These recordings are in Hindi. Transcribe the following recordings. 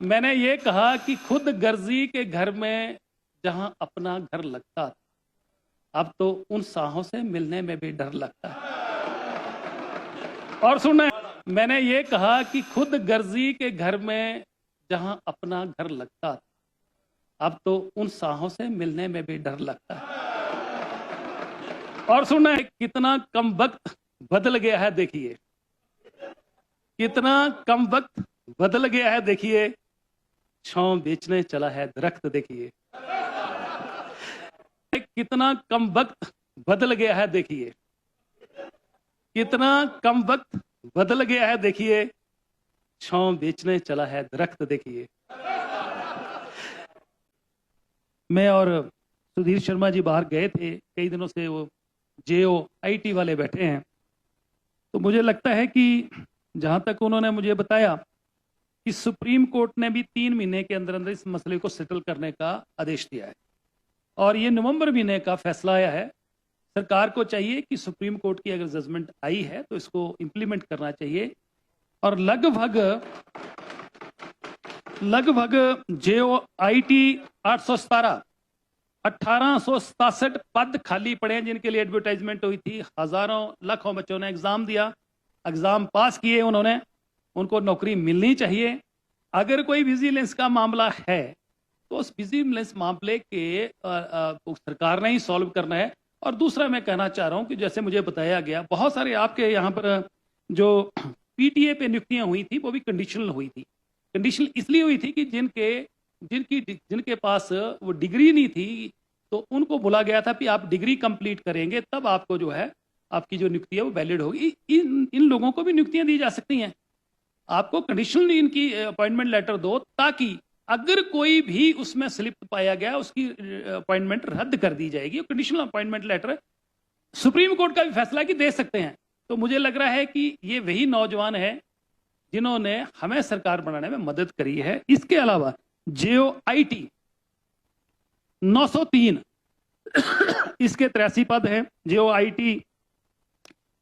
मैंने ये कहा कि खुद गर्जी के घर में जहां अपना घर लगता था, अब तो उन साहों से मिलने में भी डर लगता है। और सुनना, मैंने ये कहा कि खुद गर्जी के घर में जहां अपना घर लगता था, अब तो उन साहों से मिलने में भी डर लगता है। और सुनना, कितना कम वक्त बदल गया है देखिए, कितना कम वक्त बदल गया है देखिए, छांव बेचने चला है दरख्त देखिए। कितना कम वक्त बदल गया है देखिए, कितना कम वक्त बदल गया है देखिए, छांव बेचने चला है दरख्त देखिए। मैं और सुधीर शर्मा जी बाहर गए थे, कई दिनों से वो JOIT वाले बैठे हैं, तो मुझे लगता है कि जहां तक उन्होंने मुझे बताया कि सुप्रीम कोर्ट ने भी 3 महीने के अंदर अंदर इस मसले को सेटल करने का आदेश दिया है और ये नवंबर महीने का फैसला आया है। सरकार को चाहिए कि सुप्रीम कोर्ट की अगर जजमेंट आई है तो इसको इंप्लीमेंट करना चाहिए और लगभग JOIT 817 1867 पद खाली पड़े हैं जिनके लिए एडवर्टाइजमेंट हुई थी। हजारों लाखों बच्चों ने एग्जाम दिया, एग्जाम पास किए उन्होंने, उनको नौकरी मिलनी चाहिए। अगर कोई विजिलेंस का मामला है तो उस विजिलेंस मामले के सरकार ने ही सॉल्व करना है। और दूसरा मैं कहना चाह रहा हूं कि जैसे मुझे बताया गया, बहुत सारे आपके यहाँ पर जो PTA पे नियुक्तियां हुई थी वो भी कंडीशनल हुई थी। कंडीशनल इसलिए हुई थी कि जिनके पास वो डिग्री नहीं थी तो उनको बोला गया था कि आप डिग्री कंप्लीट करेंगे तब आपको जो है आपकी जो नियुक्ति है वो वैलिड होगी। इन लोगों को भी नियुक्तियां दी जा सकती हैं। आपको कंडीशनल इनकी अपॉइंटमेंट लेटर दो ताकि अगर कोई भी उसमें स्लिप पाया गया उसकी अपॉइंटमेंट रद्द कर दी जाएगी। Conditional appointment letter supreme court का भी फैसला कि दे सकते हैं। तो मुझे लग रहा है कि ये वही नौजवान है जिन्होंने हमें सरकार बनाने में मदद करी है। इसके अलावा JOIT 903 इसके 83 पद हैं। JOIT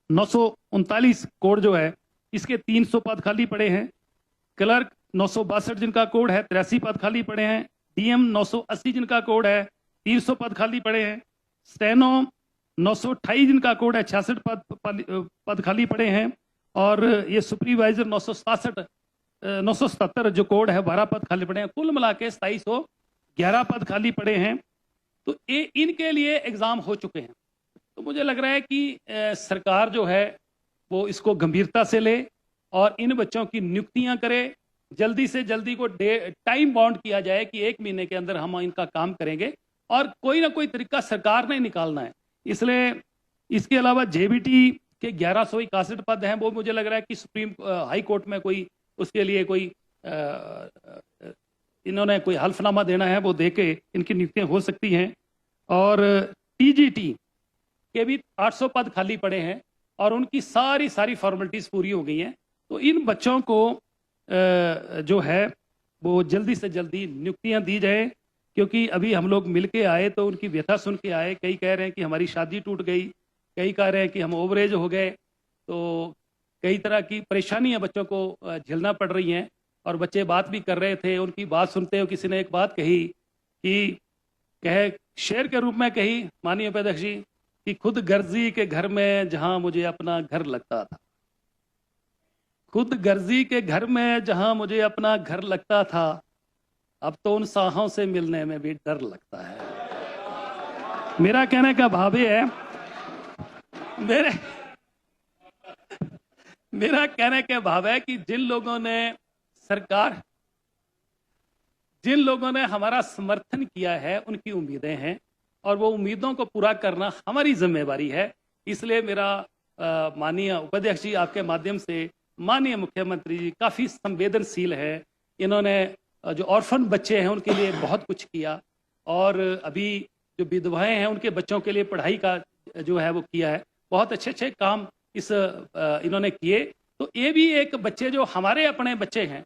939 कोड जो है इसके 300 पद खाली पड़े हैं। क्लर्क 962 जिनका कोड है 83 पद खाली पड़े हैं। DM 980 जिनका कोड है 300 पद खाली पड़े हैं। स्टेनो 928 जिनका कोड है 66 पद खाली पड़े हैं। और ये सुपरवाइजर 977 जो कोड है 12 पद खाली पड़े हैं। कुल मिला के 2711 पद खाली पड़े हैं। तो इनके लिए एग्जाम हो चुके हैं। तो मुझे लग रहा है कि सरकार जो है वो इसको गंभीरता से ले और इन बच्चों की नियुक्तियां करे। जल्दी से जल्दी को टाइम बाउंड किया जाए कि 1 महीने के अंदर हम इनका काम करेंगे और कोई ना कोई तरीका सरकार ने निकालना है। इसलिए इसके अलावा JBT के 1161 पद हैं। वो मुझे लग रहा है कि सुप्रीम हाई कोर्ट में कोई उसके लिए कोई इन्होंने कोई हल्फनामा देना है, वो देके इनकी नियुक्तियां हो सकती हैं। और TGT के भी 800 पद खाली पड़े हैं और उनकी सारी फॉर्मेलिटीज पूरी हो गई हैं। तो इन बच्चों को जो है वो जल्दी से जल्दी नियुक्तियां दी जाए, क्योंकि अभी हम लोग मिल के आए तो उनकी व्यथा सुन के आए। कई कह रहे हैं कि हमारी शादी टूट गई, कई कह रहे हैं कि हम ओवरेज हो गए। तो कई तरह की परेशानियां बच्चों को झेलना पड़ रही हैं और बच्चे बात भी कर रहे थे। उनकी बात सुनते हुए किसी ने एक बात कही कि शेर के रूप में कही, माननीय उपाध्यक्ष जी, कि खुद गर्जी के घर में जहां मुझे अपना घर लगता था, खुद गर्जी के घर में जहां मुझे अपना घर लगता था, अब तो उन साहों से मिलने में भी डर लगता है। मेरा कहने का भाव है, मेरा कहने का भाव है कि जिन लोगों ने हमारा समर्थन किया है उनकी उम्मीदें हैं और वो उम्मीदों को पूरा करना हमारी जिम्मेवारी है। इसलिए मेरा माननीय उपाध्यक्ष जी आपके माध्यम से माननीय मुख्यमंत्री जी काफी संवेदनशील है। इन्होंने जो ऑर्फन बच्चे हैं उनके लिए बहुत कुछ किया और अभी जो विधवाएं हैं उनके बच्चों के लिए पढ़ाई का जो है वो किया है। बहुत अच्छे काम इन्होंने किए। तो ये भी एक बच्चे जो हमारे अपने बच्चे हैं,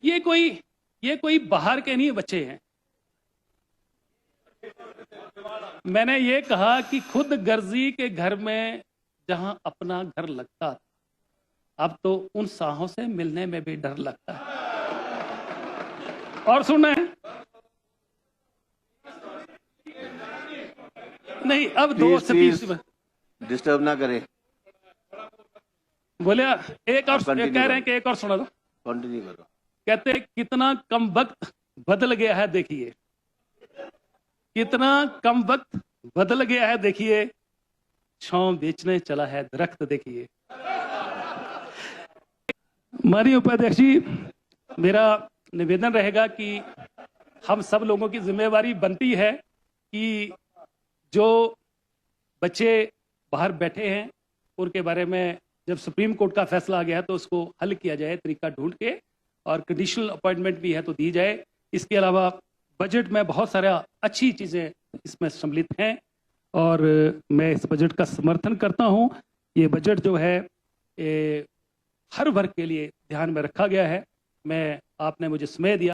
ये कोई बाहर के नहीं बच्चे हैं। मैंने ये कहा कि खुद गर्जी के घर में जहां अपना घर लगता था, अब तो उन साहों से मिलने में भी डर लगता है। और सुनना है? नहीं, अब दो स्पीच डिस्टर्ब ना करें। बोले एक और continue कह रहे हैं करो। कि एक और सुना दो। कंटिन्यू करो। कहते हैं कितना कम वक्त बदल गया है देखिए, कितना कम वक्त बदल गया है देखिए, छांव बेचने चला है दरख्त देखिए। माननीय उपाध्यक्ष जी, मेरा निवेदन रहेगा कि हम सब लोगों की जिम्मेवारी बनती है कि जो बच्चे बाहर बैठे हैं उनके बारे में जब सुप्रीम कोर्ट का फैसला आ गया है तो उसको हल किया जाए तरीका ढूंढ के, और कंडीशनल अपॉइंटमेंट भी है तो दी जाए। इसके अलावा बजट में बहुत सारा अच्छी चीज़ें इसमें सम्मिलित हैं और मैं इस बजट का समर्थन करता हूं। ये बजट जो है हर वर्ग के लिए ध्यान में रखा गया है। मैं आपने मुझे समय दिया।